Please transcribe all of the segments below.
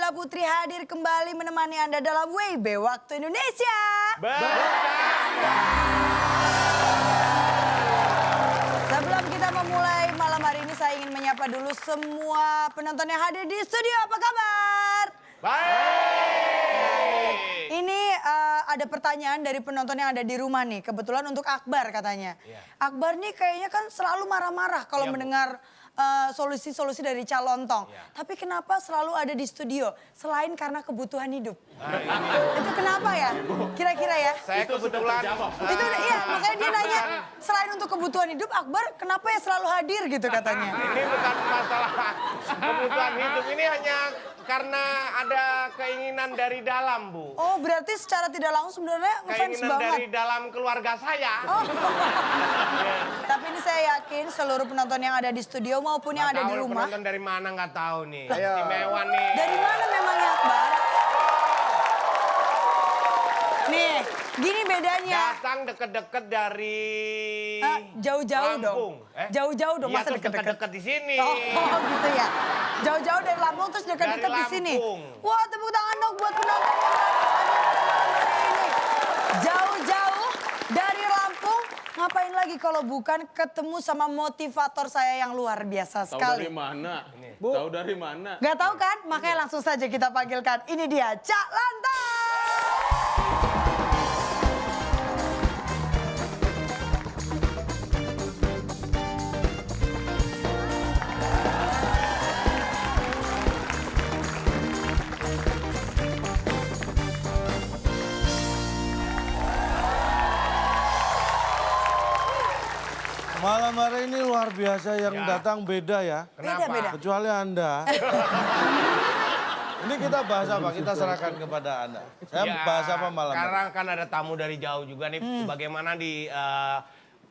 Nabila Putri hadir kembali menemani Anda dalam WIB Waktu Indonesia. Sebelum kita memulai malam hari ini, saya ingin menyapa dulu semua penonton yang hadir di studio. Apa kabar? Baik. Ini ada pertanyaan dari penonton yang ada di rumah nih. Kebetulan untuk Akbar katanya. Iya. Akbar nih kayaknya kan selalu marah-marah kalau Iya, Bu. mendengar solusi-solusi dari Calontong. Iya. Tapi kenapa selalu ada di studio? Selain karena kebutuhan hidup. Nah, ini Itu kenapa ya? Kira-kira ya? saya kebetulan Itu iya, makanya dia nanya selain untuk kebutuhan hidup, Akbar kenapa ya selalu hadir gitu katanya. ini bukan masalah kebutuhan hidup, ini hanya karena ada keinginan dari dalam, Bu. Oh, berarti secara tidak langsung sebenarnya ngefans Keinginan banget. dari dalam keluarga saya. Oh. Tapi ini saya yakin seluruh penonton yang ada di studio maupun yang ada Nggak di tahu rumah. penonton dari mana nggak tahu nih. Istimewa nih. Dari mana memangnya, Akbar? Nih, gini bedanya. Datang deket-deket dari Jauh-jauh dong. Lampung. Jauh-jauh dong, Iya, masa terus deket-deket. deket-deket di sini. Oh, gitu ya. Jauh-jauh dari Lampung terus dekat-dekat Dari di sini. Lampung. Wah, tepuk tangan dong buat penonton yang hari ini. Jauh-jauh dari Lampung, ngapain lagi kalau bukan ketemu sama motivator saya yang luar biasa Tahu sekali. dari mana? Tahu dari mana? Gak tahu kan? Makanya langsung saja kita panggilkan. Ini dia, Cak Lantas. Malam hari ini luar biasa yang Ya. datang beda ya. Kenapa? Beda-beda. Kecuali Anda. Ini kita bahas apa? Kita serahkan kepada Anda. Saya Ya, bahas apa malam ini? Karena kan ada tamu dari jauh juga nih. Bagaimana di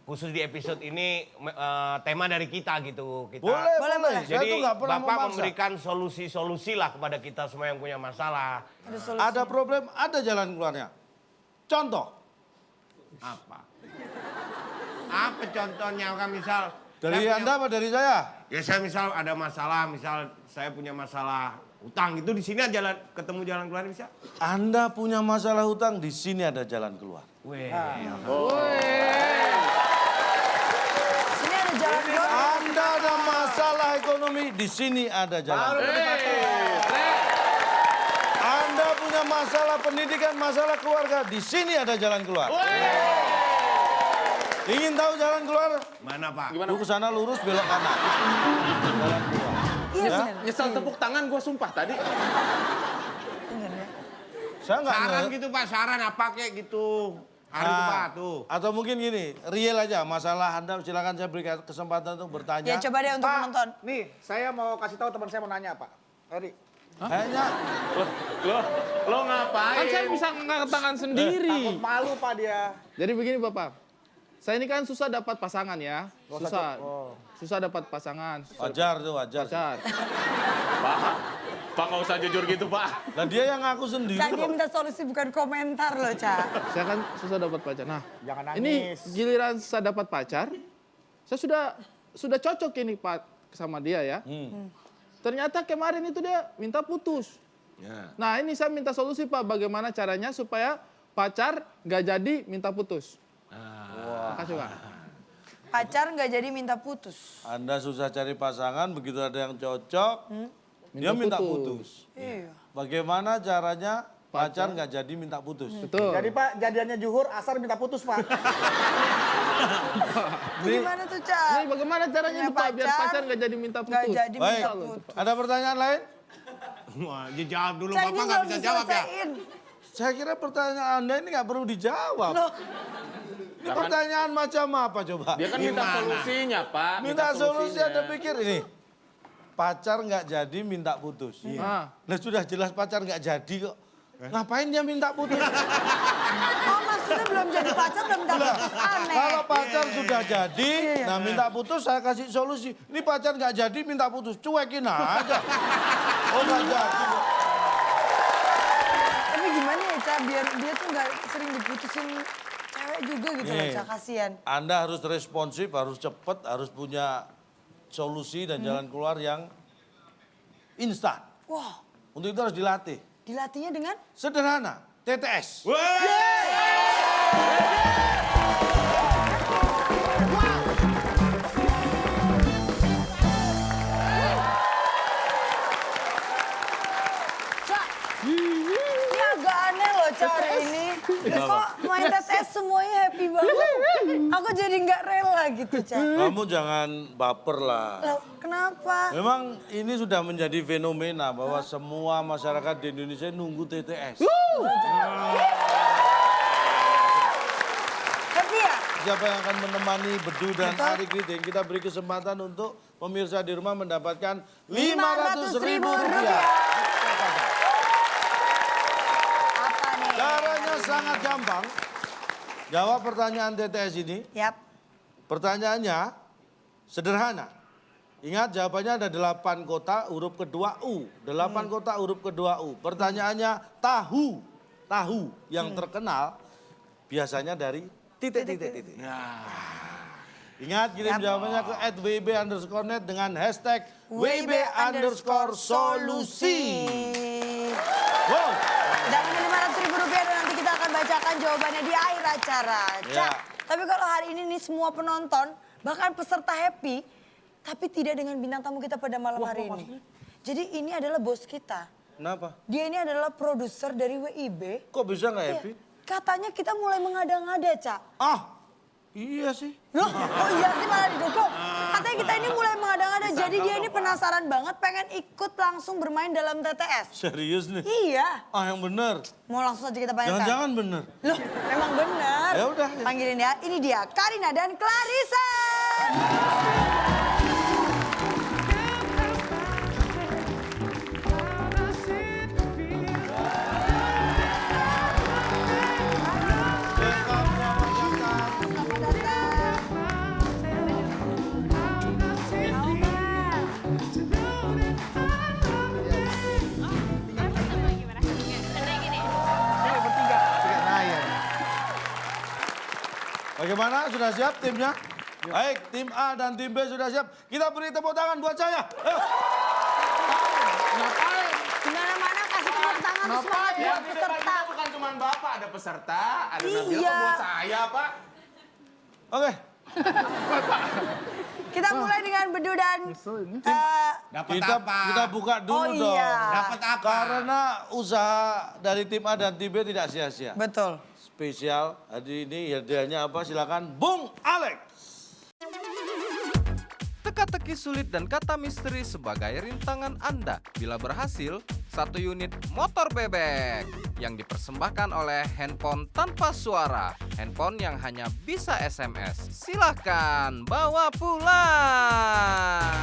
khusus di episode ini tema dari kita gitu. Kita, Boleh, Boleh, boleh. boleh. Saya Jadi tuh nggak pernah Bapak memaksa. memberikan solusi-solusi lah kepada kita semua yang punya masalah. Ada solusi. Ada problem, ada jalan keluarnya. Contoh, Apa? Apa contohnya kan misal dari saya Anda apa dari saya? Ya saya misal ada masalah, misal saya punya masalah utang itu di sini jalan ketemu jalan keluar bisa. Anda punya masalah hutang, di sini ada jalan keluar. Weh. Sini ada jalan keluar. Anda ada masalah ekonomi, di sini ada jalan keluar. Anda punya masalah pendidikan, masalah keluarga, di sini ada jalan keluar. Ingin tahu jalan keluar? Mana Pak? Gimana? Lu ke sana lurus belok kanan. Jalan keluar. Iya Ya? benar. Nyesal tepuk tangan gue sumpah tadi. Benar ya. Saya nggak Saran nge- gitu Pak, saran apa kayak gitu. Hari itu Ah, Pak tuh. Atau mungkin gini, real aja masalah Anda, silakan saya berikan kesempatan untuk bertanya. Ya coba deh untuk penonton. Nih, saya mau kasih tahu teman saya mau nanya, Pak. Eri. Kayaknya Lo ngapain? Kan saya bisa ngangkat tangan sendiri. Takut malu, Pak, dia. Jadi begini Bapak, saya ini kan susah dapat pasangan ya, susah, susah dapat pasangan, wajar tuh, wajar. pacar. Pak nggak usah jujur gitu Pak. Nah dia yang ngaku sendiri Cak, dia kok. minta solusi bukan komentar loh, Cak. Saya kan susah dapat pacar. Nah, Jangan ini nangis. giliran saya dapat pacar, saya sudah cocok ini Pak sama dia ya. Ternyata kemarin itu dia minta putus. Nah ini saya minta solusi Pak, bagaimana caranya supaya pacar nggak jadi minta putus. Makasih Pak. Pacar nggak jadi minta putus. Anda susah cari pasangan, begitu ada yang cocok, dia minta putus. Iya. Bagaimana caranya pacar nggak jadi minta putus? Betul. Jadi, Pak, jadiannya Juhur, Asar minta putus, Pak. Gimana tuh, Cak? Ini bagaimana caranya Punya itu Pak, biar pacar, pacar nggak jadi minta Nggak putus? jadi Baik, minta putus. ada pertanyaan lain? Wah, dia jawab dulu Cak, Bapak ini nggak belum bisa jawab ya. diselesaiin. Saya kira pertanyaan Anda ini nggak perlu dijawab. Loh, Ini pertanyaan macam apa coba? Dia kan minta Gimana? solusinya Pak. Minta solusi, Anda pikir ini. Pacar nggak jadi minta putus. Ah. Nah sudah jelas pacar nggak jadi kok. Ngapain dia minta putus? oh maksudnya belum jadi pacar belum minta putus, aneh. Kalau pacar sudah jadi, Iya. nah minta putus saya kasih solusi. Ini pacar nggak jadi minta putus, cuekin aja. Oh nggak jadi. Tapi gimana ya, Cak, biar dia tuh nggak sering diputusin cewek juga gitu loh, Nih, Cak, kasihan. Anda harus responsif, harus cepat, harus punya solusi dan jalan keluar yang instan. Wah, Untuk itu harus dilatih. Dilatihnya dengan? Sederhana, TTS. Cak, ini agak aneh loh cara ini. Kok main TTS semuanya happy banget. Aku jadi nggak rela gitu, Cak. Kamu jangan baper lah. Loh, kenapa? Memang ini sudah menjadi fenomena bahwa semua masyarakat di Indonesia nunggu TTS. Happy ya? Siapa yang akan menemani Bedu dan Betul. Ari Kriting, kita beri kesempatan untuk pemirsa di rumah mendapatkan 500.000 500.000 rupiah. Apa nih? Caranya sangat gampang. Jawab pertanyaan TTS ini. Yap. Pertanyaannya sederhana. Ingat jawabannya ada 8 kota huruf kedua U. 8 kota huruf kedua U. Pertanyaannya tahu. Tahu yang terkenal biasanya dari titik-titik. Ingat kirim jawabannya ke @wb_net dengan hashtag #WB_solusi. Wow. Dan ini 500.000 rupiah dan nanti kita akan bacakan jawabannya di akhir acara. Cak, tapi kalau hari ini nih semua penonton, bahkan peserta happy, tapi tidak dengan bintang tamu kita pada malam hari ini. Jadi ini adalah bos kita. Kenapa? Dia ini adalah produser dari WIB. Kok bisa nggak Iya, happy? katanya kita mulai mengada-ngada, Cak. Ah, iya sih. Loh, oh iya sih malah didukung. Katanya kita ini mulai mengada-ngada, jadi dia ini penasaran banget pengen ikut langsung bermain dalam TTS. Serius nih? Iya, Ah, yang bener. mau langsung aja kita panggilkan. Jangan-jangan bener. Loh, memang benar. Ya udah. Panggilin ya. Ini dia, Karina dan Clarissa. Selamat datang. Bagaimana? Sudah siap timnya? Baik, tim A dan tim B sudah siap. Kita beri tepuk tangan buat saya. Ayo. Di mana-mana kasih tepuk tangan semangat buat peserta. bukan cuma Bapak, ada peserta, ada Iya. Nabila, kok buat saya, Pak. Oke. Kita mulai dengan Bedu dan Dapat Kita buka dulu Oh dong. iya. Dapat apa? Karena usaha dari tim A dan tim B tidak sia-sia. betul. Spesial hari ini hadiahnya apa? Silakan Bung Alex. Teka-teki sulit dan kata misteri sebagai rintangan Anda. Bila berhasil, 1 unit motor bebek yang dipersembahkan oleh handphone tanpa suara. Handphone yang hanya bisa SMS. Silahkan bawa pulang.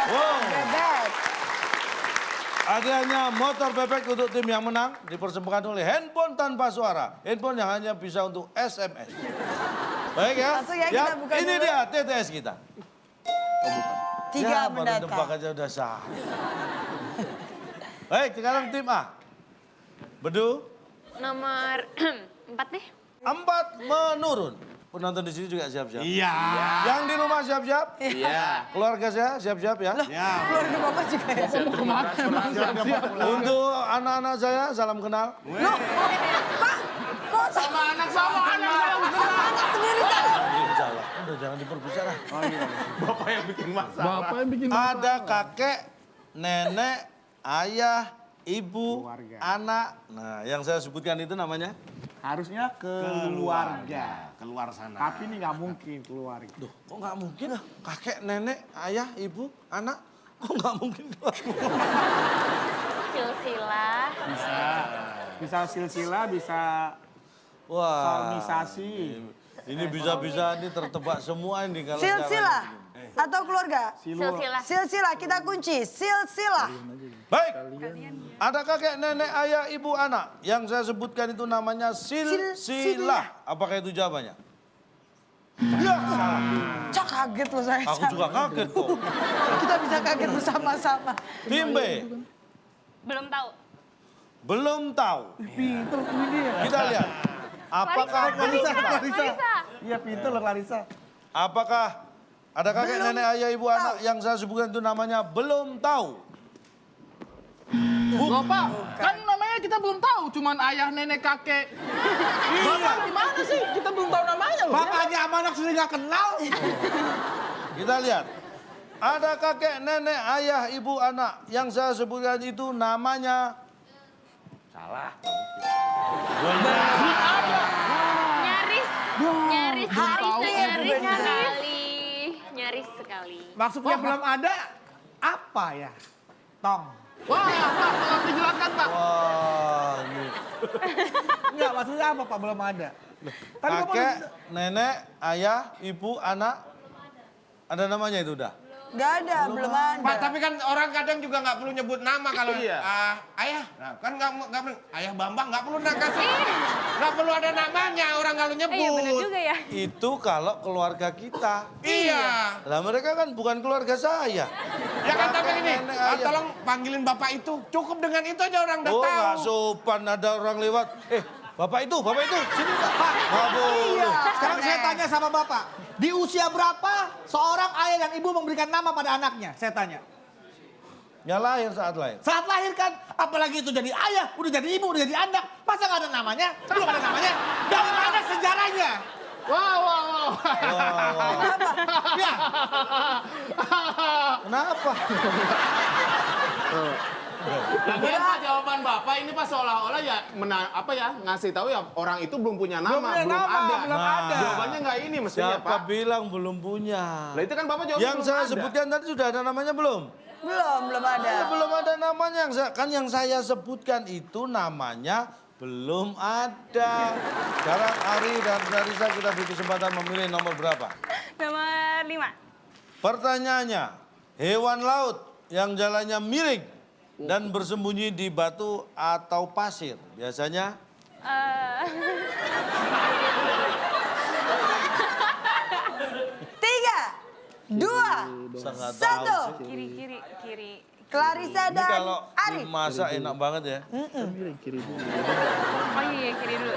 Wow. Bebek. Hadiahnya motor bebek untuk tim yang menang dipersembahkan oleh handphone tanpa suara. Handphone yang hanya bisa untuk SMS. Baik ya. Langsung ya, kita buka Ini dulu. dia TTS kita. 3 Ya, baru mendatang. nebak aja udah sah. Baik, sekarang tim A. Bedu, Nomor 4 deh. 4 menurun. Penonton di sini juga siap-siap. Iya. Yang di rumah siap-siap. Iya. Keluarga saya siap-siap ya. Ya. Keluarga Bapak juga ya. Untuk anak-anak saya salam kenal. Loh, Pak, kok sama anak sendiri salah? Salah. Udah jangan diperbicara. Bapak yang bikin masalah. Bapak yang bikin masalah. Ada kakek, nenek, ayah, ibu, anak. Nah, yang saya sebutkan itu namanya? Harusnya keluarga. Keluar sana. Tapi ini nggak mungkin keluarga. Duh, kok nggak mungkin? Kakek, nenek, ayah, ibu, anak. Kok nggak mungkin? Silsilah. Bisa silsilah, bisa Wah. Solmisasi. Ini bisa-bisa ini tertebak semua ini kalau Silsilah atau keluarga? Silsilah. Silsilah, kita kunci. Silsilah. Baik. Ada kakek, nenek, ayah, ibu, anak. Yang saya sebutkan itu namanya silsilah. Apakah itu jawabannya? Ya, salah. Cak kaget loh saya. Aku juga kaget kok. Kita bisa kaget bersama-sama. Tim B, Belum tahu. belum tahu. Kita lihat. Apakah Clarissa. Iya pintu loh Clarissa. Apakah ada kakek, nenek, ayah, ibu, anak yang saya sebutkan itu namanya belum tahu? Loh, Pak, kan namanya kita belum tahu, cuman ayah, nenek, kakek. Bapak gimana sih? Kita belum tahu namanya loh. Bapaknya sama anak sendiri nggak kenal. Kita lihat. Ada kakek, nenek, ayah, ibu, anak. Yang saya sebutkan itu namanya... Nyaris. Nyaris. Hampir Nyaris benar. sekali. Nyaris sekali. Maksudnya belum ada apa ya? Tong. Wah, Pak, tolong dijelaskan, Pak. Wah, ini. Enggak, maksudnya apa Pak? Belum ada. Tadi Bapak Kakek, nenek, ayah, ibu, anak. Ada namanya itu udah? Gak ada, belum ada. Pak, tapi kan orang kadang juga nggak perlu nyebut nama kalau ayah. Nah, kan nggak perlu. Ayah Bambang nggak perlu kasih. Nggak perlu ada namanya orang kalau nyebut. Iya benar juga ya. Itu kalau keluarga kita. Iya. Lah mereka kan bukan keluarga saya. Ya kan tapi Kakek, ini, nenek, ayah. tolong panggilin bapak itu. Cukup dengan itu aja orang udah Oh, tahu. nggak sopan ada orang lewat. Bapak itu, sini Pak. Nggak boleh. Sekarang saya tanya sama Bapak. Di usia berapa seorang ayah dan ibu memberikan nama pada anaknya? Saya tanya. Ya lahir saat lahir. Saat lahir kan, apalagi itu jadi ayah, udah jadi ibu, udah jadi anak. Masa nggak ada namanya? Belum ada namanya. Dari mana sejarahnya? Wow. Ya, Kenapa? Lagian Pak, jawaban Bapak ini Pak seolah-olah ya ngasih tahu ya orang itu belum punya nama, Belum punya nama, ada. belum ada. Jawabannya nggak ini mestinya Siapa Pak. bilang belum punya? Lah itu kan Bapak jawab Yang belum saya ada. sebutkan tadi sudah ada namanya belum? Belum ada. Belum ada namanya. Yang saya sebutkan itu namanya belum ada. Sekarang Ari dan Darisa kita beri kesempatan memilih nomor berapa? Nomor 5. Pertanyaannya, hewan laut yang jalannya miring dan bersembunyi di batu atau pasir. Biasanya? Tiga, dua, Sangat satu. tahu sih. Kiri. Clarissa Ini dan kalau Ari. dimasak enak banget ya. Oh iya, kiri dulu.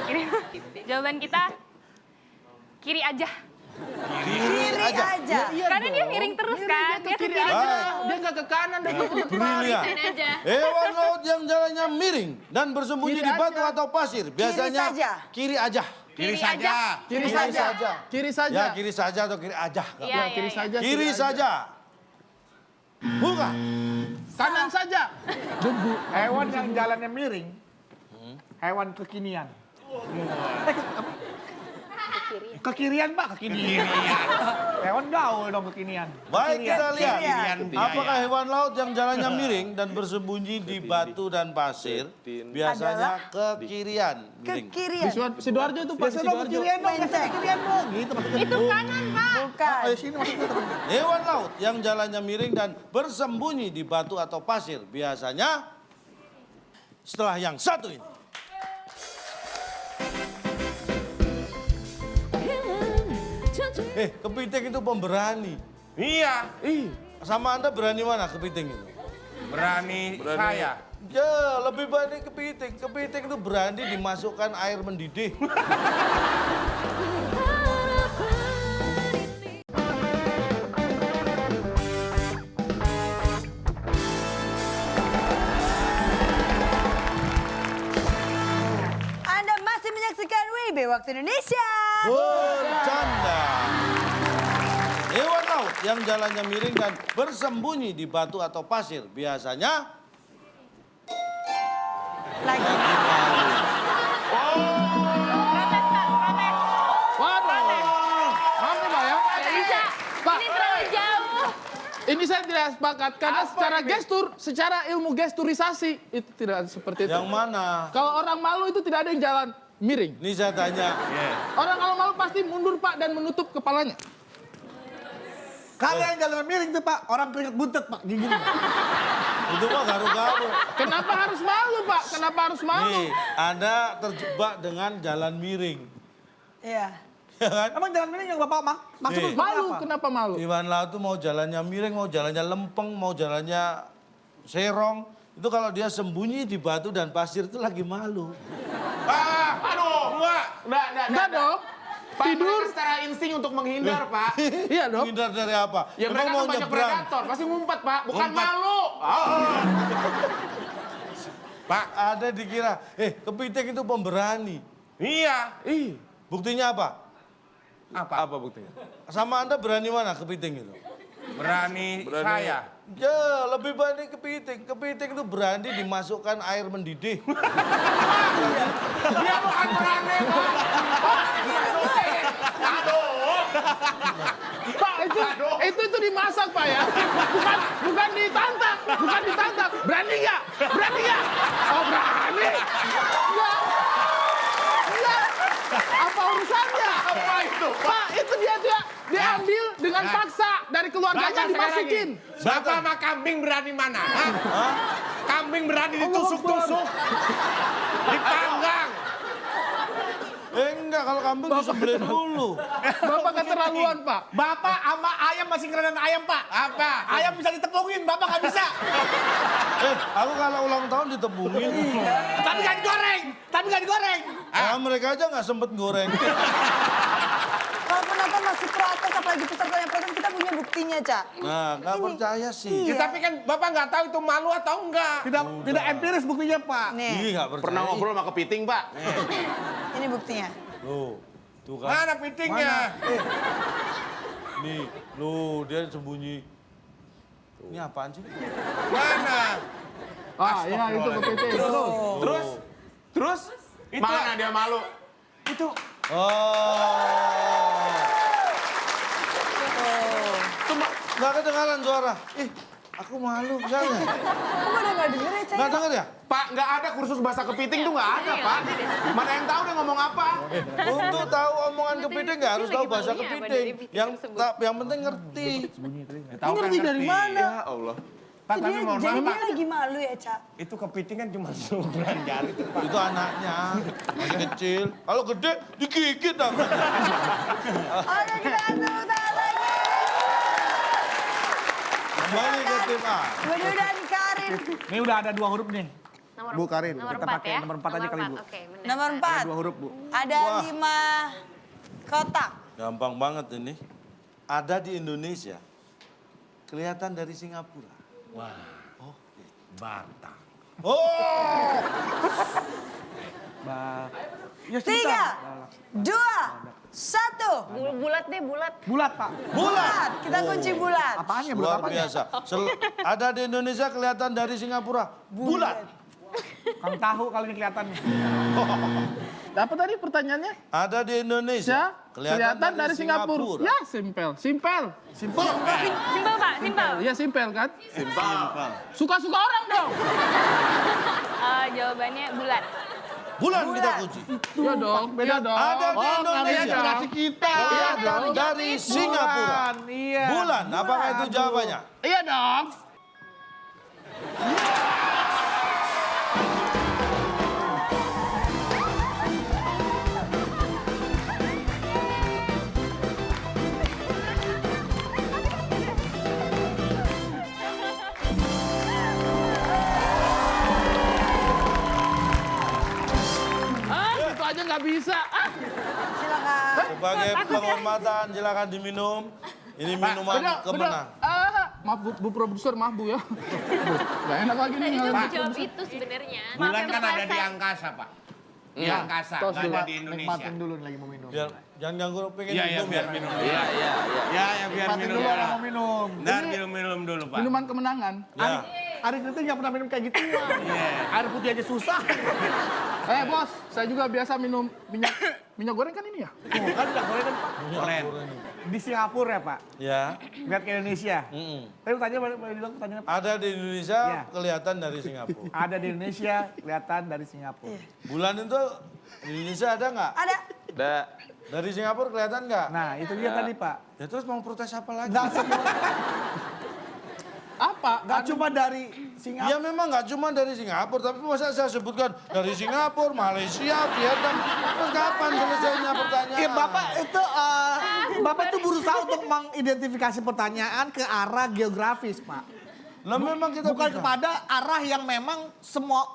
Jawaban kita kiri aja. Kiri aja. Karena dia miring terus kan. Dia ke kiri Baik. Dia nggak ke kanan, dia ke depan. Brilian. aja. Hewan laut yang jalannya miring dan bersembunyi di batu atau pasir. Biasanya saja. kiri aja. Kiri saja. Kiri saja. Kiri saja. Ya kiri saja atau kiri aja. Iya, Kiri saja. Kiri saja. Bukan. Kanan saja. hewan yang jalannya miring, hewan kekinian. Kekirian Pak, kekinian. Hewan gaul dong kekinian. Baik kita lihat. Kirian. Apakah hewan laut yang jalannya miring dan bersembunyi di batu dan pasir biasanya kekirian? Miring. Kekirian. Sidoarjo itu Pak, Biasa dong Sidoarjo. kekirian dong, biasa kekirian dong. Gitu maksudnya. Itu kanan, Pak. Bukan. Ayo sini maksudnya teman. Hewan laut yang jalannya miring dan bersembunyi di batu atau pasir biasanya setelah yang satu ini. Kepiting itu pemberani. Iya. Sama Anda berani mana kepiting itu? Berani saya. Ya, lebih berani kepiting. Kepiting itu berani dimasukkan air mendidih. Anda masih menyaksikan WIB Waktu Indonesia. Bercanda. Hewan laut yang jalannya miring dan bersembunyi di batu atau pasir biasanya Lagi. Waduh. Maaf nih Pak ya. Nggak bisa. Pak. Ini terlalu jauh. Ini saya tidak sepakat karena secara gestur, secara ilmu gesturisasi itu tidak seperti itu. yang mana? Kalau orang malu itu tidak ada yang jalan miring. Ini saya tanya. Orang kalau malu pasti mundur Pak dan menutup kepalanya. Kalau yang jalan miring tuh Pak, orang keringet buntut Pak, gini. Itu mah garu-garu. Kenapa harus malu Pak? Kenapa harus malu? Nih, Anda terjebak dengan jalan miring. Iya. Ya kan? Emang jalan miring yang Bapak maksud Nih. Malu, apa? kenapa malu? Hewan laut itu mau jalannya miring, mau jalannya lempeng, mau jalannya serong. Itu kalau dia sembunyi di batu dan pasir itu lagi malu. Aduh, enggak. Enggak dong. Pak, Tidur. mereka secara insting untuk menghindar, Pak. Iya dong. Hindar dari apa? Ya mereka Emang kan banyak predator, pasti ngumpet, Pak. Bukan Ngumpet. malu. Pak. Ada dikira. Kepiting itu pemberani. Iya. Buktinya apa? Apa buktinya? Sama Anda berani mana kepiting itu? Berani saya. Ya, lebih berani kepiting. Kepiting itu berani dimasukkan air mendidih. Dia bukan berani, Pak. Pak, itu dimasak, Pak ya. Bukan ditantang, bukan ditantang. Berani nggak? Berani nggak? Oh, berani. Nggak. Nggak. Apa urusannya? Apa itu? Pak, itu dia diambil dengan paksa dari keluarganya dimasukin. Bapak sama kambing berani mana? Hah? Kambing berani ditusuk-tusuk. Dipanggang. Enggak, kalau kambing disembelih dulu. Bapak keterlaluan, Pak. Bapak sama ayam masih keren ayam, Pak. Apa? Ayam bisa ditepungin, Bapak nggak bisa. Aku kalau ulang tahun ditebungin. Tapi nggak digoreng. Tapi nggak digoreng. Mereka aja nggak sempet goreng. Kalau penonton masih protes, apalagi pesertanya protes, kita punya buktinya, Cak. Nah, nggak percaya sih. Ya, tapi kan Bapak nggak tahu itu malu atau enggak. Tidak empiris buktinya, Pak. Nih, Ih, nggak percaya. Pernah ngobrol sama kepiting, Pak? ini buktinya. Tuh kan. Mana pitingnya? Nih, dia sembunyi. Ini apaan sih? Mana? Iya itu kepiting. Terus? Itu Mana dia malu? Itu. Oh. Nggak kedengaran suara. Aku malu misalnya. Kamu udah nggak denger ya, Cak? Nggak denger ya? Pak, nggak ada kursus bahasa kepiting tuh nggak ada, Pak. Mana yang tahu dia ngomong apa? Untuk tahu omongan kepiting nggak harus tahu bahasa Lagi maunya apa kepiting. dari piting Yang tersebut? yang penting ngerti. Tahu kan ngerti dari mana? Ya Allah. Pak, tapi Dia mohon jadi maaf, Pak. lagi malu ya, Cak? Itu kepiting kan cuma seumuran jari itu, Pak. Itu anaknya masih kecil. Kalau gede digigit aku. Oke, kita tepuk tangan lagi. Kembali ke tim A. Budi dan Karin. Ini udah ada 2 huruf nih. Nomor, Bu Karin, nomor kita 4 pakai ya? nomor 4 aja kali, Bu. Oke, benar. Nomor 4. 2 huruf, Bu. Ada 5 kotak. Gampang banget ini. Ada di Indonesia. Kelihatan dari Singapura. Batak. Oh! 3, 2, 1. Bulat deh, bulat. Bulat, Pak. Bulat. Kita kunci bulat. Apaannya bulat Luar apanya? biasa. Ada di Indonesia kelihatan dari Singapura. Bulat. Kang tahu kalau ini kelihatannya. Apa tadi pertanyaannya? Ada di Indonesia. Kelihatan dari Singapura. Ya, simpel. Simpel, Pak, simpel. Ya, simpel kan? Suka-suka orang dong. Jawabannya bulat. Bulan kita kunci. Iya dong, beda dong. Ada di Indonesia. inspirasi kita. Kelihatan dari Singapura. Iya. Bulan. Apakah itu jawabannya? Iya dong. Itu aja nggak bisa. Silakan. Sebagai penghormatan silakan diminum. Ini minuman kemenang. Maaf Bu produser, maaf Bu ya. Gak enak lagi nih. Itu ngalahin. jawab itu sebenarnya. Bulan Itu kan ada di pleset. angkasa, Pak. Di angkasa, Tos nggak dulu. ada di Indonesia. Nikmatin dulu nih lagi mau minum. Biar jangan ganggu pengen Iya, minum biar ya. minum. Iya, biar Nikmatin minum. dulu Dulu, orang mau minum. Ntar minum dulu, Pak. Minuman kemenangan. Ya. Arif itu nggak pernah minum kayak gitu. Iya. Air putih aja susah. Bos, saya juga biasa minum minyak goreng kan ini ya? Tuh, kan udah goreng kan, Pak. Boleh. Di Singapura ya, Pak. Ya. Lihat ke Indonesia. Mm-mm. Tapi boleh bilang pertanyaan apa? Ada di Indonesia, Ya. kelihatan dari Singapura. Ada di Indonesia, kelihatan dari Singapura. Bulan itu di Indonesia ada nggak? Ada. Dari Singapura kelihatan nggak? Nah, itu dia tadi, Pak. Ya terus mau protes apa lagi? Nggak semua, Apa? nggak cuma dari Singapura. Ya memang nggak cuma dari Singapura, tapi masa saya sebutkan dari Singapura, Malaysia, Vietnam. Terus kapan selesainya pertanyaan? Ya, Bapak itu berusaha untuk mengidentifikasi pertanyaan ke arah geografis, Pak. Lah memang kita Bukan bisa. kepada arah yang memang semua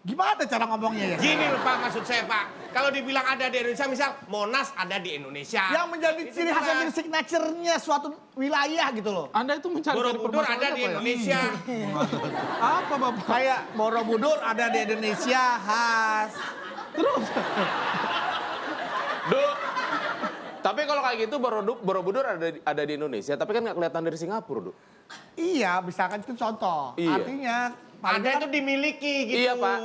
Gimana cara ngomongnya ya? Gini loh Pak, maksud saya Pak. Kalau dibilang ada di Indonesia, misal Monas ada di Indonesia. Yang menjadi Itu ciri khas jelas. dan signature-nya suatu wilayah gitu loh. Anda itu mencari Borobudur ada di Indonesia. Apa Bapak? Kayak Borobudur ada di Indonesia khas. Duk. Tapi kalau kayak gitu Borobudur ada di Indonesia, tapi kan nggak kelihatan dari Singapura, Duk. Iya, misalkan itu contoh. Iya. Artinya Ada itu dimiliki gitu. Iya, Pak.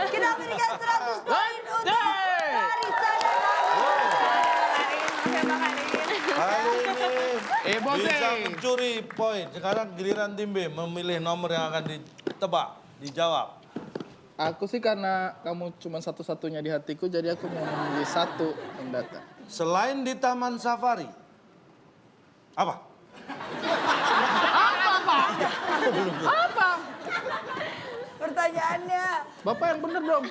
Kita berikan 100 poin untuk Larissa dan Kali ini Bose. bisa mencuri poin. Sekarang giliran tim B memilih nomor yang akan ditebak, dijawab. Aku sih karena kamu cuma satu-satunya di hatiku, jadi aku mau memilih satu yang datang. Selain di Taman Safari, apa? pertanyaannya. Bapak yang bener dong.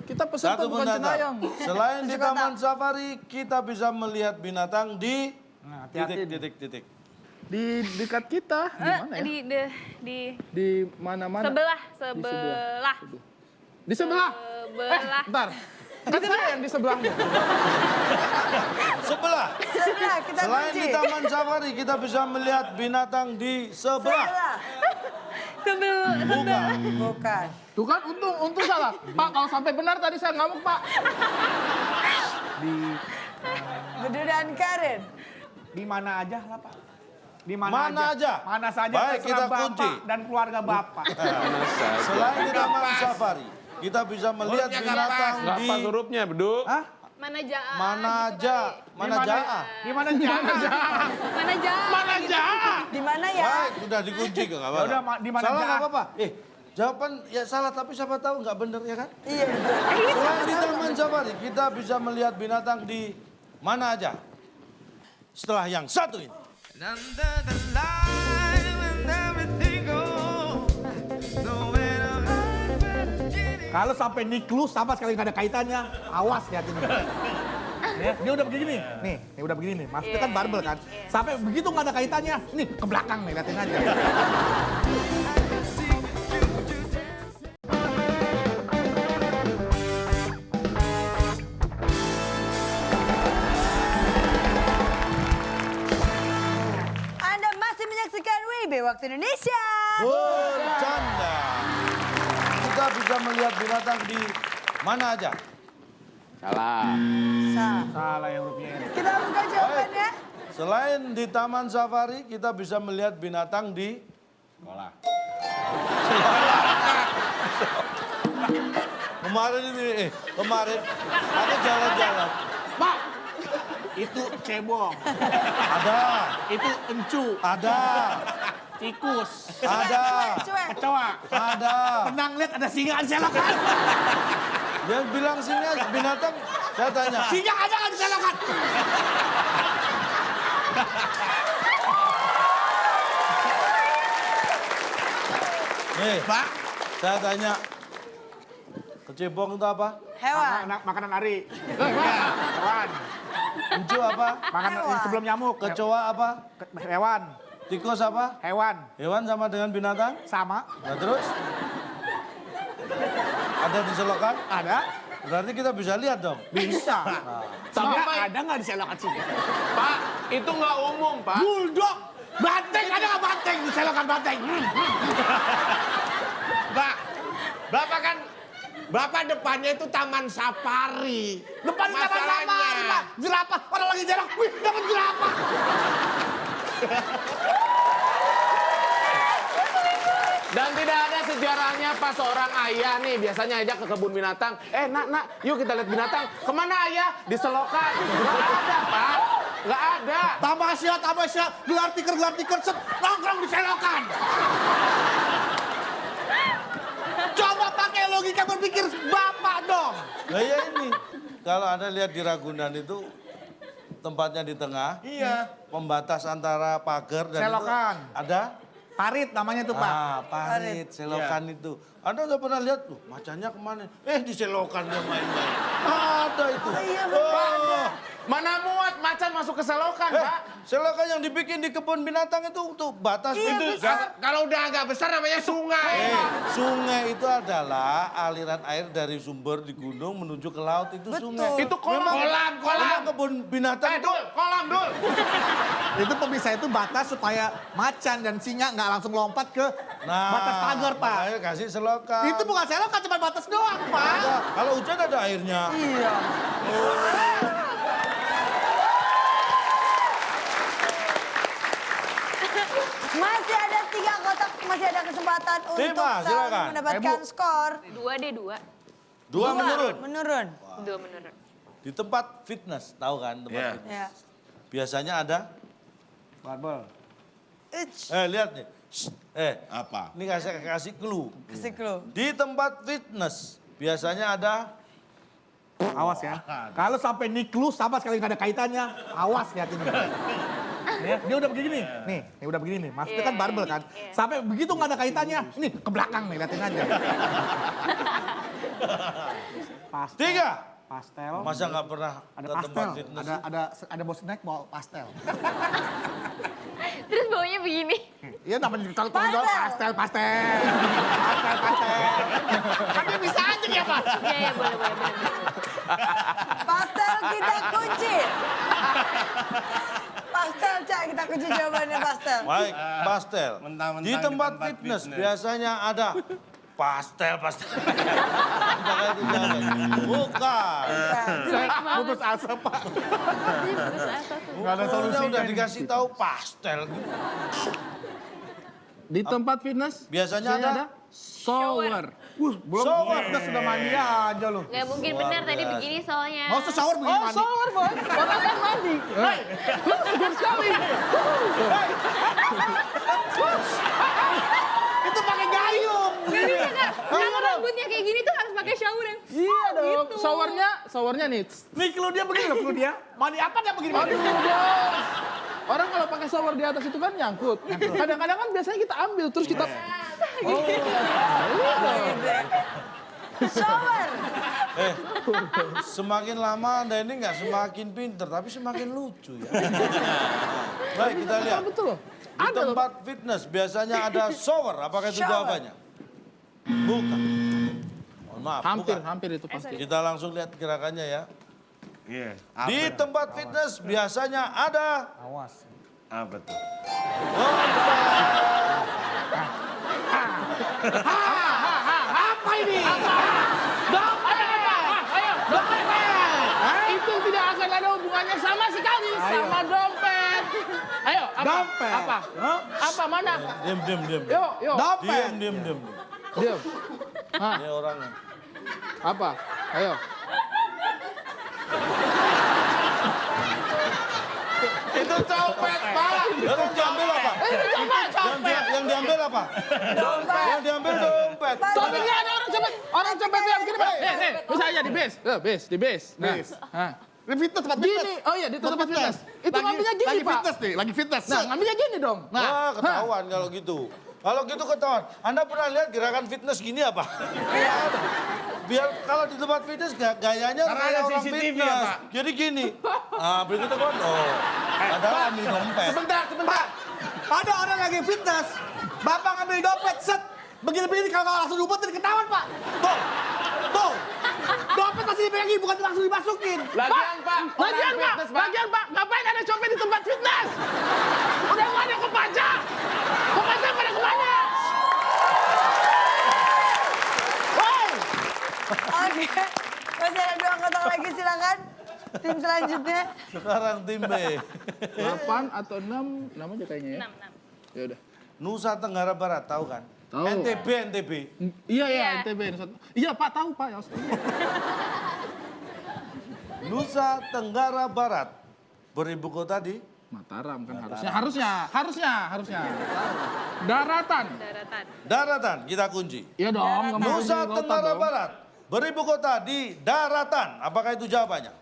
Kita peserta Satu bukan pendatang. cenayang. Selain di Taman Safari, kita bisa melihat binatang di titik. Di dekat kita, di mana ya? Di mana-mana. Sebelah. Di sebelah. Bentar. Kan saya yang di sebelahmu. Sebelah. Sebelah kita Selain kunci. di Taman Safari, kita bisa melihat binatang di sebelah. Bukan. Bukan. Tuh kan, untung salah. Pak, kalau sampai benar tadi saya ngamuk, Pak. Bedu dan Karen. di mana aja lah Pak. Di Mana aja? Mana saja Baik, terserah kita kunci. Bapak dan keluarga Bapak. Selain di Taman Safari, kita bisa melihat Hurufnya nggak binatang Nggak di pas hurufnya, Beduk. Hah? Mana jaa? mana aja. Di mana jangan? Mana jaa? Mana jaa? Di mana ya? Baik, sudah dikunci kok nggak Ya udah, apa-apa. di mana Salah aja? nggak apa-apa. Jawaban ya salah tapi siapa tahu nggak bener ya kan? Iya betul. Selain di Taman Safari, kita bisa melihat binatang di mana aja. Setelah yang satu ini. Kalau sampai niklus sama sekali nggak ada kaitannya, awas ya ini. Ya, dia udah begini nih, udah begini nih. Maksudnya kan barbel kan. Sampai begitu nggak ada kaitannya, nih ke belakang nih, liatin aja. Anda masih menyaksikan WIB Waktu Indonesia. Bercanda. Kita bisa melihat binatang di mana aja. Salah. Salah yang hurufnya ini. Kita buka jawabannya. Selain di Taman Safari, kita bisa melihat binatang di sekolah. Kemarin ini, kemarin aku jalan-jalan. Pak, itu cebong, Ada, itu encu, ada, tikus, ada, Cuek. kecoa. ada. Pernah ngeliat ada singa di selokan? Yang bilang singa binatang, saya tanya. Singa ada nggak di selokan? Nih, Pak, saya tanya. Kecebong itu apa? Hewan. Makanan hari. Hewan. Encu apa? Makanan Hewan. sebelum nyamuk. Kecoa apa? Hewan. Tikus apa? Hewan. Hewan sama dengan binatang? Sama. Nah terus? Ada di selokan? Ada. Berarti kita bisa lihat dong. Bisa. Tapi Singa Pak, ada nggak di selokan sini? Pak, itu nggak umum, Pak. Bulldog. Banteng ada nggak banteng di selokan banteng? Pak, Bapak kan, Bapak depannya itu Taman Safari. Depan di taman safari, Pak. Jerapah. Orang lagi jarak. Wih, dapat jerapah. Dan tidak ada sejarahnya pas seorang ayah nih biasanya ajak ke kebun binatang. Nak, yuk kita lihat binatang. Kemana ayah? Di selokan. Nggak ada, Pak. Nggak ada. Tambah siap. Gelar tiker, set. Nongkrong di selokan. Coba pakai logika berpikir Bapak dong. Nah ya ini, kalau Anda lihat di Ragunan itu tempatnya di tengah, Iya. pembatas antara pagar dan Selokan. itu ada Parit namanya tuh, Pak. parit, selokan itu. Anda nggak pernah lihat tuh macannya kemana? Di selokan dia main-main. Ada itu. iya, Oh. Mana muat macan masuk ke selokan, Pak? Selokan yang dibikin di kebun binatang itu tuh batas Iya, itu. besar. Kalau udah agak besar namanya sungai. Sungai itu adalah aliran air dari sumber di gunung menuju ke laut itu Betul. sungai. Itu kolam. Kolam. Memang kebun binatang itu Dul, kolam, Dul. Itu pemisah itu batas supaya macan dan singa nggak langsung lompat ke batas pagar, Pak. Makanya kasih selokan. Itu bukan selokan, cuma batas doang, Pak. Ada. Kalau hujan ada airnya. Iya. Masih ada 3 kotak, masih ada kesempatan untuk saling silakan. mendapatkan skor. 2 deh, 2. Dua menurun. Menurun. 2 menurun. Di tempat fitness, tahu kan tempat Iya. fitness. Ya. Biasanya ada. Barbel. Ich, Lihat nih. Shh, Apa? ini kasih clue. kasih clue. Di tempat fitness biasanya ada. Awas ya. Kalau sampai niklu sama sekali nggak ada kaitannya, awas liatin. Ya, dia udah begini nih. Nih udah begini nih. Maksudnya kan barbel kan. Sampai begitu nggak ada kaitannya, ini ke belakang nih, liatin aja. Pastel. 3. Pastel. Masa nggak pernah Ada ke tempat pastel. fitness? Ada bos snack bawa pastel. Terus baunya begini. Iya namanya kalau tanggung jawab pastel. Pastel. Kan dia bisa aja dia, Pak. Iya, boleh. Pastel kita kunci. Pastel, Cak, kita kunci jawabannya pastel. Baik, pastel. Mentang-mentang Di tempat fitness biasanya ada pastel. Bukan. Saya putus asa, Pak. Nggak ada solusinya. Udah dikasih tahu pastel. Di tempat fitness Biasanya biasanya ada shower. Belum shower. kita sudah mandi aja loh. Nggak mungkin benar tadi biasa. begini soalnya. Nggak usah shower begini mandi. Shower, Boy. Orang kan mandi. Hei, lu segar sekali. Itu pakai gayung. Nggak bisa, Kak. Kalau rambutnya kayak gini tuh harus pakai shower yang Iya dong. gitu. Showernya nih. Nih kalau dia begini loh, kalau dia. Mandi apa dia begini? Aduh, bos. Orang kalau pakai shower di atas itu kan nyangkut. Kadang-kadang kan biasanya kita ambil terus kita. Shower. Semakin lama Anda ini nggak semakin pinter, tapi semakin lucu ya. Baik, kita lihat. Betul. Di tempat fitness biasanya ada shower. Apakah itu Shower. jawabannya? Bukan. Mohon maaf, bukan. Hampir itu pasti. Kita langsung lihat gerakannya ya. Iya. Di tempat fitness biasanya ada. Awas. Apa tuh? Apa ini? Dompet! Ayo, dompet! Itu tidak akan ada hubungannya sama sekali sama dompet. Ayo, apa? Dompet. Apa? Apa mana? Diam. Yuk. Dompet. Diam. Diam. Ini orangnya. Apa? Ayo. Itu copet, Pak. Yang diambil apa? Yang diambil apa? Yang diambil dompet. Tapi nggak ada orang copet yang gini, Pak. Nih, bisa aja di base. Di base. Nah. Di fitness, tempat Gini, fitness. oh iya di tempat fitness. Itu ngambilnya gini, lagi Pak. fitness nih, lagi fitness. Nah, ngambilnya gini dong. Nah, ketahuan kalau gitu. Kalau gitu ketahuan. Anda pernah lihat gerakan fitness gini apa? Biar kalau di tempat fitness gayanya Karena kayak ada orang CCTV ya, fitness. Pak. Jadi gini. Berikutnya kan, padahal ambil dompet. Sebentar. Ada orang lagi fitness, bapak ngambil dompet, set. Begini-begini kalau langsung diumpetin ketahuan, Pak. Tuh. Dompet masih dipegangin, bukan langsung dimasukin. Lagian, Pak. Lagian, Pak. Ngapain ada copet di tempat fitness? Udah nggak ada kopajak. Kopajak pada kemana? Oke. Masih ada 2 kotak lagi, silakan. Tim selanjutnya. Sekarang tim B. 8 atau 6, 6 aja kayaknya ya. 6. Ya udah. Nusa Tenggara Barat, tahu kan? Tahu. NTB. Iya, NTB. Iya, Pak, tahu, Pak. Ya, Nusa Tenggara Barat. Beribu kota di? Mataram kan harusnya. Daratan. Daratan, kita kunci. Iya dong. nggak mau Nusa kunci kota Tenggara dong. Barat. Beribu kota di daratan. Apakah itu jawabannya?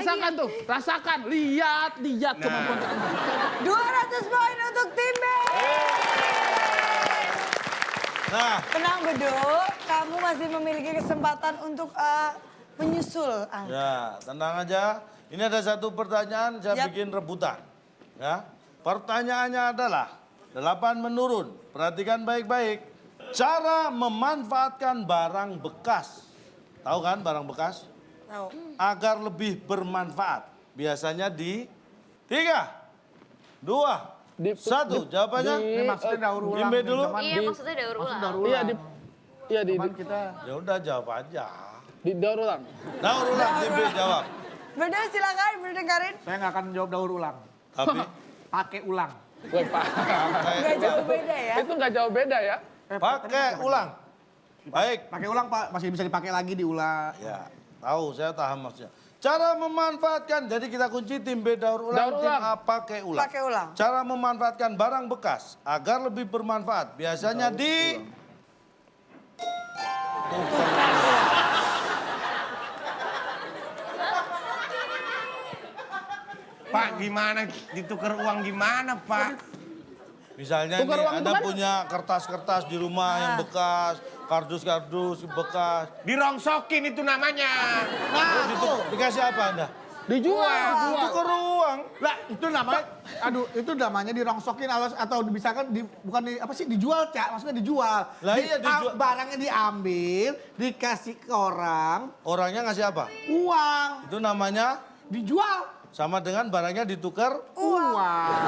Rasakan tuh, rasakan. Lihat kemampuan Anda. 200 poin untuk tim B. Nah, Tenang Bedo, kamu masih memiliki kesempatan untuk menyusul. ya tenang aja. Ini ada satu pertanyaan saya Yap. bikin rebutan. Ya, pertanyaannya adalah 8 menurun. Perhatikan baik-baik. Cara memanfaatkan barang bekas. Tahu kan barang bekas? Tahu. Agar lebih bermanfaat. Biasanya di 3, 2, 1. Jawabannya Ini maksudnya daur ulang. Timbe dulu. Iya, maksudnya daur ulang. Iya di Ya udah jawab aja. daur ulang. Daur ulang Timbe jawab. Bedo silakan berdengarin. Saya nggak akan jawab daur ulang. Tapi Pakai ulang. Woi, Pak. Gak jauh beda ya. Itu nggak jauh beda ya. pakai ulang. Baik. Pakai ulang Pak, masih bisa dipakai lagi diulang. Ya, tahu saya paham maksudnya. Cara memanfaatkan, jadi kita kunci tim B daur ulang, Daur tim ulang. A pakai ulang. Pakai ulang. Cara memanfaatkan barang bekas agar lebih bermanfaat. Biasanya di... Pak, gimana ditukar uang gimana, Pak? Misalnya Tukar nih, uang itu Anda kan- punya kertas-kertas di rumah yang bekas, kardus-kardus bekas. Dirongsokin itu namanya. Terus dikasih apa Anda? Dijual. Tukar uang. Lah itu namanya, aduh itu namanya dirongsokin atau misalkan bukan apa sih dijual Cak, maksudnya dijual. Lah iya, dijual. Barangnya diambil, dikasih ke orang, Orangnya ngasih apa? uang, Itu namanya dijual. sama dengan barangnya ditukar. Uang.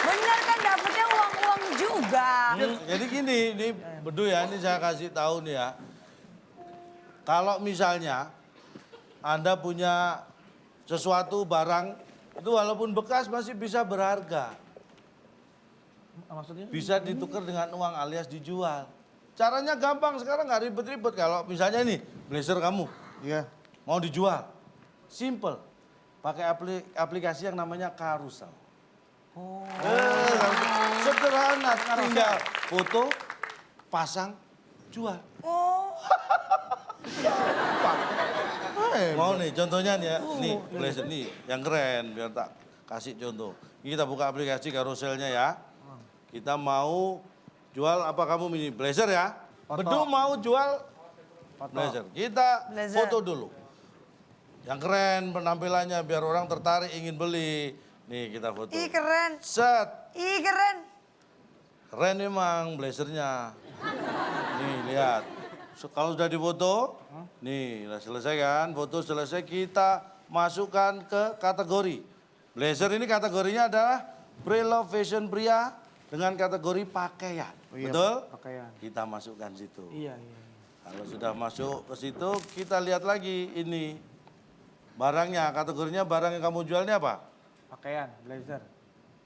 Bener kan dapetnya uang-uang juga. Jadi gini, ini Bedu ya, ini saya kasih tahu nih ya. Kalau misalnya Anda punya sesuatu barang, itu walaupun bekas masih bisa berharga. Maksudnya? Bisa ditukar dengan uang alias dijual. Caranya gampang sekarang, nggak ribet-ribet. Kalau misalnya nih, blazer kamu Iya. mau dijual. Simple. Pakai aplikasi yang namanya Carousel. Sederhana, tinggal foto, pasang, jual. Oh, Mau nih contohnya nih ya, nih blazer nih yang keren biar tak kasih contoh. Ini kita buka aplikasi Carouselnya ya. Kita mau jual apa kamu ini blazer ya? Bedu mau jual blazer. Kita Blazer. foto dulu. Yang keren penampilannya biar orang tertarik ingin beli. Nih kita foto. ih keren. Set. Ih keren. Keren memang blazernya. Nih lihat. Kalau sudah difoto, nih udah selesai kan, foto selesai kita masukkan ke kategori. Blazer ini kategorinya adalah pre-love fashion pria dengan kategori pakaian. Oh iya, Betul? pakaian. Kita masukkan situ. Iya. Kalau sudah masuk ke situ, kita lihat lagi ini. Barangnya, kategorinya barang yang kamu jual ini apa? Pakaian, blazer.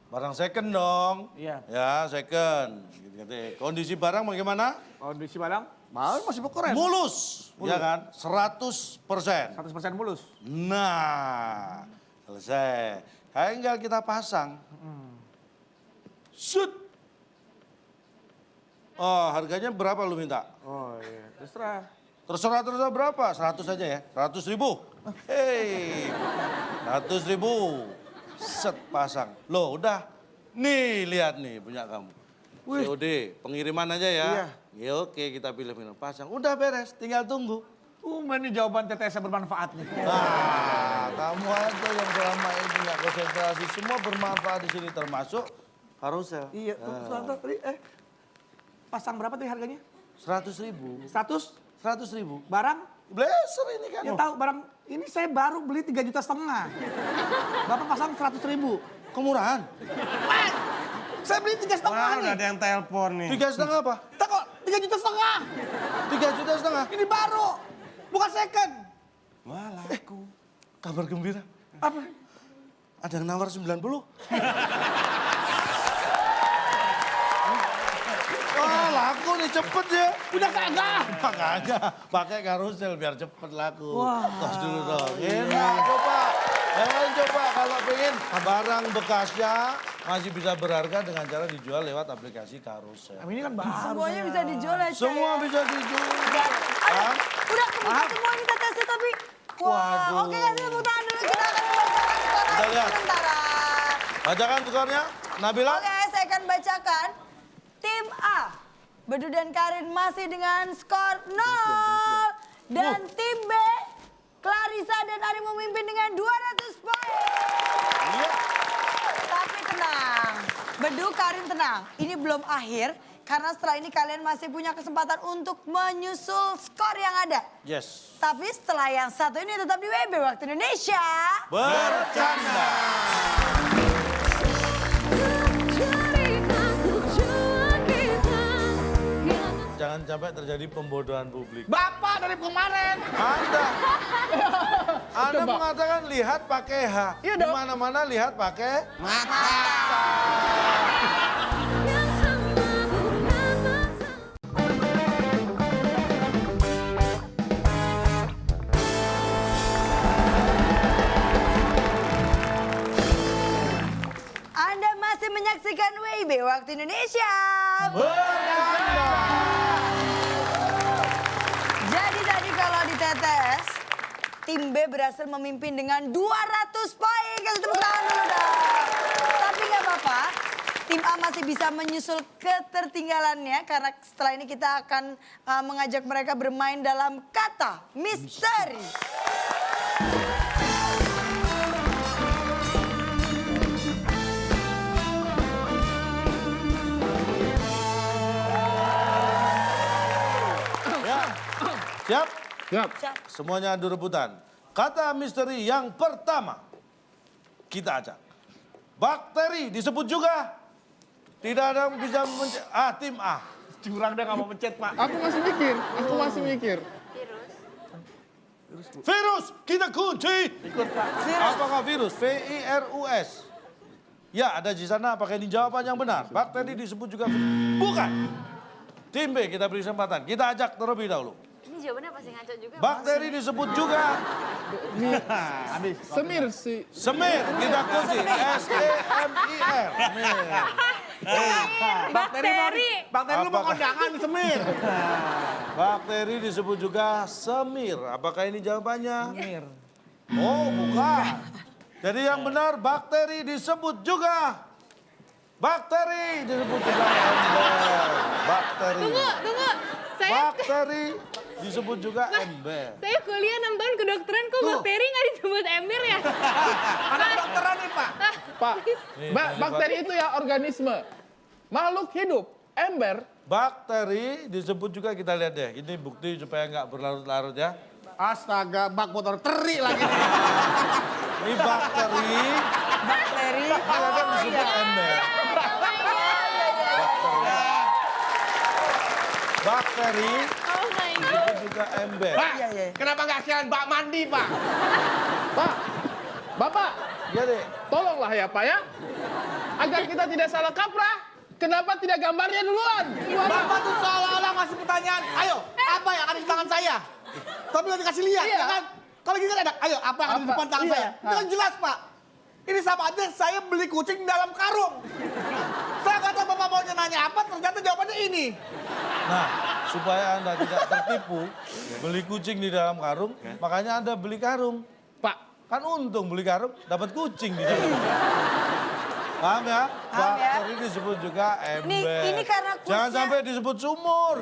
Barang second dong. Iya. Ya, second. Gitu. Kondisi barang bagaimana? Kondisi barang, masih keren. Mulus, ya kan? 100%. 100% mulus. Nah, selesai. Tinggal kita pasang. Shoot. Oh, harganya berapa lu minta? Oh iya, terserah. Terserah berapa? 100 aja ya? 100 ribu? Hei, 100 ribu. Set pasang. Loh udah, nih lihat nih punya kamu. COD, pengiriman aja ya. Iya. Ya oke, kita pilih pasang. Udah beres, tinggal tunggu. Ini jawaban TTS yang bermanfaat nih. Nah, kamu aja yang selama ini nggak konsentrasi. Semua bermanfaat di sini termasuk Carousel. Iya, tadi pasang berapa tadi harganya? 100 ribu. 100 100 ribu. barang? Blazer ini kan. Ya tahu barang ini saya baru beli 3,5 juta. Bapak pasang 100 ribu. Kemurahan. Saya beli 3,5 Wah, nih. udah ada yang telepon nih. 3,5 apa? Tak kok 3,5 juta. 3,5 juta. Ini baru. Bukan second. Wah, laku. Kabar gembira. Apa? Ada yang nawar 90. Wah, laku nih cepet ya. Udah kagak. Makanya pakai Carousel biar cepet laku. Tos dulu dong. Enak coba. Coba kalau pengen barang bekasnya masih bisa berharga dengan cara dijual lewat aplikasi Carousel. Ini kan baru. Semuanya bisa dijual ya, Cak, Semua ya? bisa dijual. Aduh, udah kebuka semua nih tesnya tapi... Wah, Waduh. oke kasih tepuk tangan dulu. Kita akan membacakan skor Kita lihat. sementara. Bacakan skornya, Nabila. Oke, saya akan bacakan. Tim A, Bedu dan Karin masih dengan skor 0. Dan tim B, Clarissa dan Ari memimpin dengan 200 poin. Iya. Tapi tenang, Bedu, Karin tenang. Ini belum akhir, karena setelah ini kalian masih punya kesempatan untuk menyusul skor yang ada. Yes. Tapi setelah yang satu ini tetap di WB Waktu Indonesia. Bercanda. Jangan sampai terjadi pembodohan publik. Bapak dari kemarin. Anda mengatakan lihat pakai H. Iya Di dong. mana-mana lihat pakai Mata. Anda masih menyaksikan WIB Waktu Indonesia. bercanda. Jadi tadi kalau di TTS, tim B berhasil memimpin dengan 200 poin. Kasih tepuk tangan dulu dong. Tapi nggak apa-apa, tim A masih bisa menyusul ketertinggalannya. Karena setelah ini kita akan mengajak mereka bermain dalam kata misteri. Ya. Siap? Siap. Semuanya adu rebutan. Kata misteri yang pertama. Kita ajak. Bakteri disebut juga. Tidak ada yang bisa tim A. Curang dia nggak mau mencet, Pak. Aku masih mikir. Virus, kita kunci. Ikut, Pak. Apakah virus? VIRUS. Ya, ada di sana. Apakah ini jawaban yang benar? Bakteri disebut juga bukan. Tim B, kita beri kesempatan. Kita ajak terlebih dahulu. Ini jawabannya pasti ngaco juga. Bakteri disebut juga Habis. Semir sih. semir. Kita kunci. SEMIR. Bakteri. Bakteri lu mau Apakah- kondangan di Semir. Bakteri disebut juga semir. Apakah ini jawabannya? Semir. Oh, bukan. Jadi yang benar bakteri disebut juga. Bakteri disebut juga ember. Bakteri. Tunggu. Bakteri disebut juga ember. Saya kuliah 6 tahun kedokteran kok bakteri nggak disebut emir ya? Ada kedokteran nih, Pak. Pak, Nih, bakteri itu ya organisme. Makhluk hidup. Ember. Bakteri disebut juga, kita lihat deh. Ini bukti supaya nggak berlarut-larut ya. Astaga, bak motor teri lagi nih. Ini bakteri. Bakteri. Kadang disebut ember. Bakteri Oh my god. disebut juga ember. Pak, Iya, iya. kenapa nggak sekalian bak mandi, Pak? Pak, Bapak, Iya deh. tolonglah ya Pak ya. Agar kita tidak salah kaprah. Kenapa tidak gambarnya duluan? Bapak tuh seolah-olah ngasih pertanyaan. Ayo, apa yang ada di tangan saya? Tapi nggak dikasih lihat, Iya. ya kan? Kalau gini kan ada, ayo apa yang ada di Apa? depan tangan Iya. saya? Itu kan jelas, Pak. Ini sama aja saya beli kucing dalam karung. Saya nggak tahu Bapak maunya nanya apa, ternyata jawabannya ini. Nah, supaya Anda tidak tertipu, beli kucing di dalam karung, makanya Anda beli karung. Pak, Kan untung beli karung, dapat kucing di dalam. Paham ya? Paham ya? Bakteri disebut juga ember. Ini karena Jangan kuisnya- sampai disebut sumur.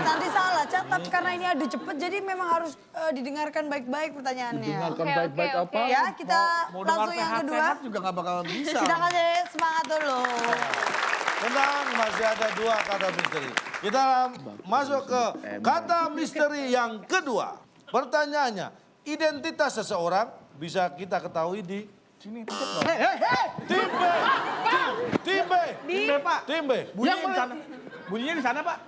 Nanti salah, Cat. Tapi karena ini adu cepet, jadi memang harus didengarkan baik-baik pertanyaannya. dengarkan Oke, baik-baik oke, apa? oke. Ya, kita Mau dengar langsung yang kedua. sehat-sehat juga nggak bakal bisa. Kita kasih semangat dulu. Tenang, masih ada 2 kata misteri. Kita masuk ke kata misteri yang kedua. Pertanyaannya, identitas seseorang bisa kita ketahui di Sini, pencet dong. Hei! tim B. Tim B. Tim B, Pak. Tim B. Bunyinya Yang di sana. Bunyinya di sana, Pak.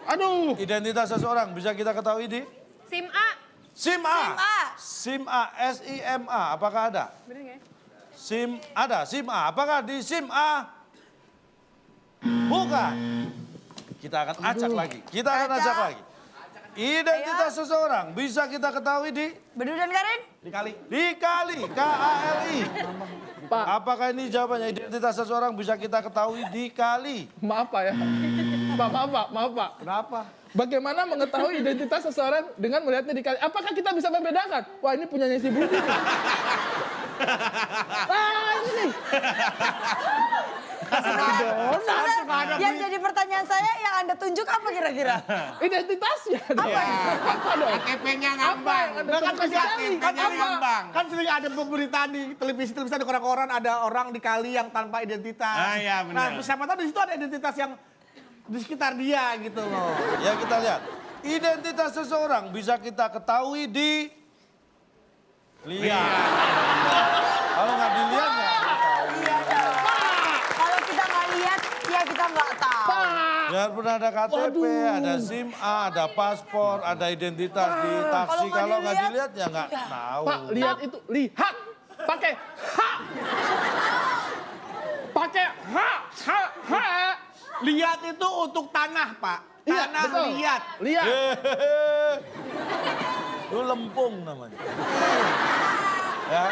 Aduh. Identitas seseorang bisa kita ketahui di Sim A. SIM A. SIM A. SIM A. SIMA. Apakah ada? Bener nggak? SIM ada. SIM A. Apakah di SIM A? Bukan. Kita akan acak lagi. Kita akan acak lagi. Identitas seseorang bisa kita ketahui di Bedu dan Karin? Dikali. dikali, K-A-L-I. Pak, Apakah ini jawabannya? Identitas seseorang bisa kita ketahui dikali. maaf Pak ya. Pak, maaf Pak. Kenapa? Bagaimana mengetahui identitas seseorang dengan melihatnya di kali? Apakah kita bisa membedakan? Wah, ini punyanya si Budi nih. Ah, ini nih. Sebenarnya yang jadi pertanyaan saya yang Anda tunjuk apa kira-kira? Identitasnya. Apa dong? KTP-nya ngambang. Apa? Kan bisa KTP-nya ngambang. Kan sering ada pemberitaan di televisi ada koran-koran ada orang dikali yang tanpa identitas. Ah, iya, benar. Nah, siapa tahu di situ ada identitas yang di sekitar dia gitu loh. Ya kita lihat. Identitas seseorang bisa kita ketahui di lihat. Kalau nggak dilihat nggak ketahui. Kalau kita nggak lihat, ya kita nggak tahu. Biarpun ada KTP, ada SIM A, ada paspor, ada identitas di taksi. Kalau nggak Kalau nggak dilihat, dilihat ya nggak tahu. Pak, lihat itu. Lihat. Pakai ha. Pakai ha. Lihat itu untuk tanah, Pak. Iya, Tanah betul. lihat. Lihat. Itu lempung namanya. Ya,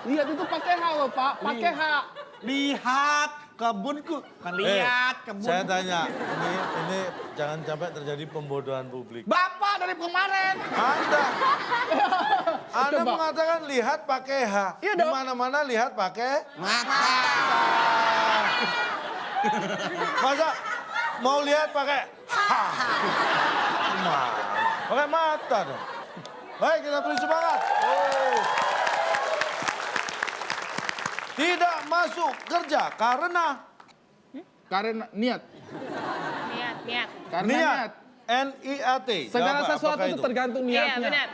Lihat itu pakai ha loh, Pak. Pakai ha. Lihat kebunku. Kan lihat kebun. Saya tanya, ini jangan sampai terjadi pembodohan publik. Bapak dari kemarin. Anda Coba. mengatakan lihat pakai H. Iya Di dong. mana-mana lihat pakai Mata. masa mau lihat pakai H. Pakai mata dong. Baik, kita beri semangat. Tidak masuk kerja karena Karena niat. Niat. Karena niat. niat. N-I-A-T. Segala Jawab, sesuatu apakah itu tergantung Iya, niatnya. benar.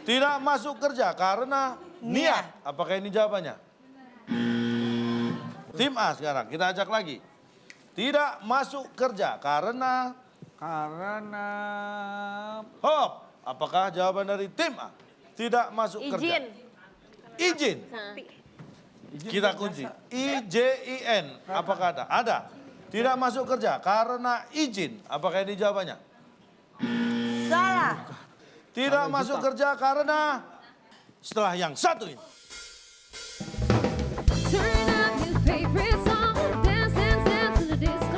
Tidak masuk kerja karena niat. Apakah ini jawabannya? Tim A sekarang, kita ajak lagi. Tidak masuk kerja karena hop. Apakah jawaban dari tim A? Tidak masuk kerja. Izin. Izin. Kita kunci. I-J-I-N. Apakah ada? Ada. Tidak masuk kerja karena izin. Apakah ini jawabannya? Salah. Tidak masuk kerja karena setelah yang satu ini.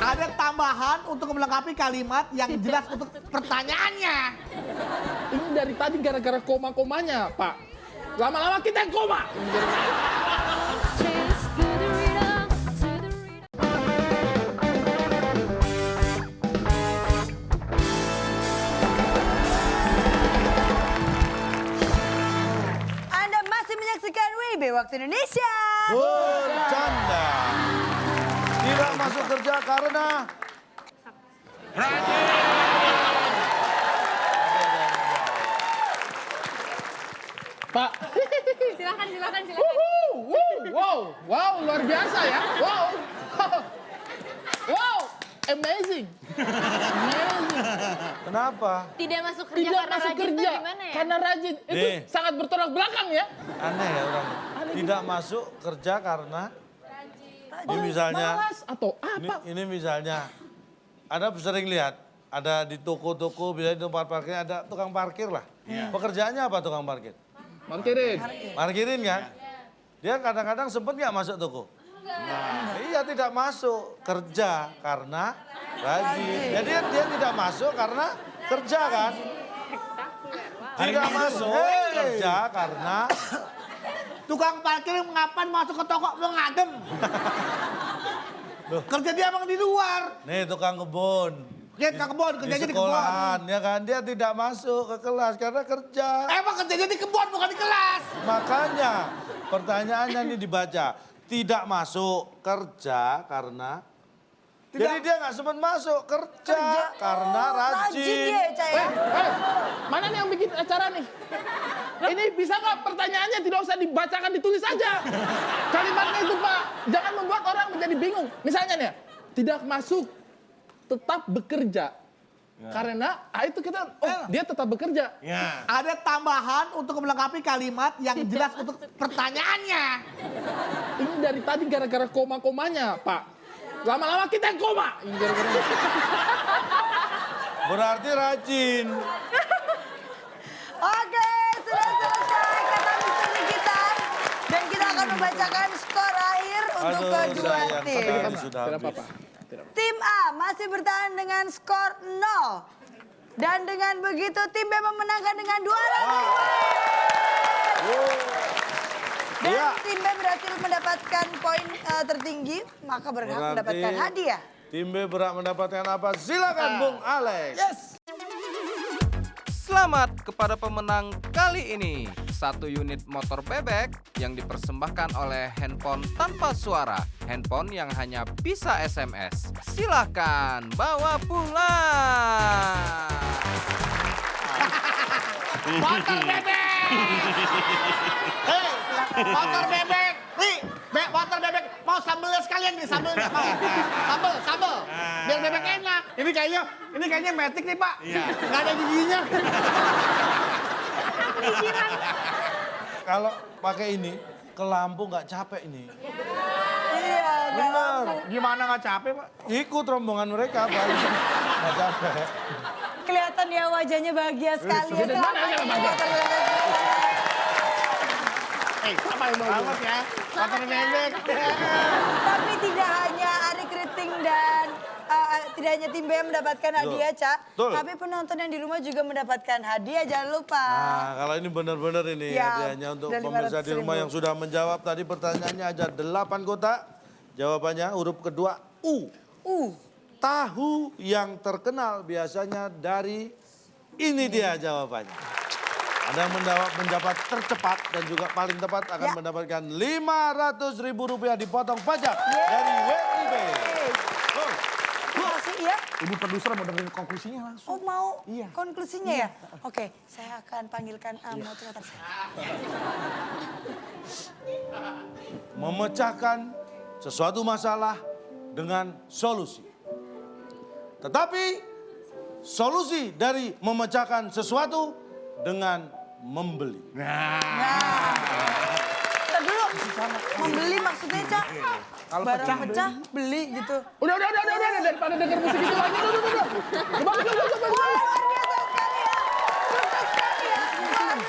Ada tambahan untuk melengkapi kalimat yang jelas untuk pertanyaannya. Ini dari tadi gara-gara koma-komanya, Pak. Lama-lama kita yang koma. Anda masih menyaksikan WIB Waktu Indonesia. Bercanda. Tidak masuk kerja karena Pak. Silakan. Wow, luar biasa ya. Wow, amazing. kenapa? Tidak masuk kerja Tidak karena masuk rajin tuh kerja gimana ya? karena rajin. Itu Nih. sangat bertolak belakang ya. Aneh ya orang. Tidak masuk kerja karena ini misalnya Malas atau ini, apa? ini misalnya Anda sering lihat ada di toko-toko bila di tempat parkir ada tukang parkir lah. Pekerjaannya apa tukang parkir? Parkirin. Parkirin kan? Dia kadang-kadang sempat nggak masuk toko? Iya tidak masuk kerja karena rajin. Jadi dia tidak masuk karena kerja kan? Tidak masuk kerja karena Tukang parkir ngapain masuk ke toko lo ngadem. Kerja dia emang di luar. nih tukang kebun. Dia ke kebun, Di kerjanya di kebun. sekolahan ya kan dia tidak masuk ke kelas karena kerja. Emang kerjanya di kebun bukan di kelas. Makanya pertanyaannya ini dibaca tidak masuk kerja karena jadi dia nggak sempat masuk kerja karena Rajin rajin. dia, Caya. Mana nih yang bikin acara nih? Ini bisa nggak pertanyaannya tidak usah dibacakan, ditulis saja. Kalimatnya itu Pak, jangan membuat orang menjadi bingung. Misalnya nih, tidak masuk, tetap bekerja. Karena itu kita, dia tetap bekerja. Ya. Ada tambahan untuk melengkapi kalimat yang jelas untuk pertanyaannya. Ini dari tadi gara-gara koma-komanya Pak. Lama-lama kita yang koma. Ini gara-gara Berarti rajin. Oke, sudah selesai kata misteri kita. Dan kita akan membacakan skor akhir untuk kedua sayang tim. sekali sudah Tidak habis. apa-apa. Tim A masih bertahan dengan skor 0. Dan dengan begitu tim B memenangkan dengan 200 Dan Iya. tim B berhasil mendapatkan poin tertinggi, maka berhak Berarti mendapatkan hadiah. Tim B berhak mendapatkan apa? Silakan Bung Alex. Selamat kepada pemenang kali ini. 1 unit motor bebek yang dipersembahkan oleh handphone tanpa suara. Handphone yang hanya bisa SMS. Silahkan bawa pulang. Motor bebek! Hei, motor bebek! Nih, motor bebek. Mau sambelnya sekalian nih, sambelnya. Mau. Sambel. Biar bebek enak. Ini kayaknya metik nih, Pak. Iya. Nggak ada giginya. Kalau pakai ini ke Lampung nggak capek ini. Iya, Benar. Gimana nggak capek, Pak? Ikut rombongan mereka balik. Nggak capek. kelihatan ya wajahnya bahagia sekali ya. Apa yang mau ya? Motor bebek. Tapi tidak hanya Ari Kriting dan tidak hanya tim B yang mendapatkan hadiah, Cak. Betul. Tapi penonton yang di rumah juga mendapatkan hadiah, jangan lupa. Nah, kalau ini benar-benar ini Ya, hadiahnya untuk udah pemirsa di 500.000. rumah yang sudah menjawab tadi pertanyaannya ada 8 kotak. Jawabannya huruf kedua U. Tahu yang terkenal biasanya dari ini dia jawabannya. Anda mendapat tercepat dan juga paling tepat akan Ya. mendapatkan Rp500.000 dipotong pajak dari WIB. Oh. Makasih ya. Ibu produser mau dengerin konklusinya langsung. Oh mau Iya. konklusinya ya? Oke, saya akan panggilkan moderator saya. Memecahkan sesuatu masalah dengan solusi. Tetapi solusi dari memecahkan sesuatu dengan membeli. Ntar dulu, membeli maksudnya, Cak? Kalau Barang pecah, pecah, beli gitu. Udah, daripada denger musik itu lagi. Udah. Wah, luar biasa sekali ya. Sukses sekali ya. Waduh.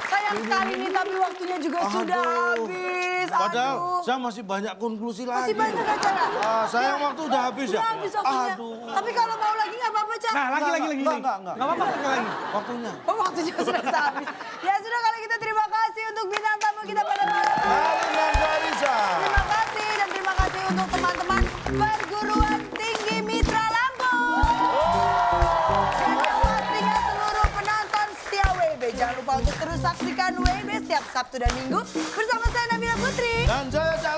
Sayang sekali nih, tapi waktunya juga sudah habis. Padahal Aduh. saya masih banyak konklusi Masih lagi. banyak acara. Sayang waktu udah habis ya. Udah habis waktunya. Aduh. Tapi kalau mau lagi nggak apa-apa, Cak. Nah, lagi. Enggak. Nggak apa-apa, lagi. Waktunya. Oh, waktunya sudah habis. Ya sudah, kalau kita terima kasih untuk bintang tamu kita pada malam ini. Alina Zarisa. Terima kasih dan terima kasih untuk teman-teman Perguruan Tinggi Mitra Lampung. Dan yang pastinya seluruh penonton setia WIB. Jangan lupa untuk terus saksikan WIB setiap Sabtu dan Minggu bersama saya Nabila Putri. Dan saya Cak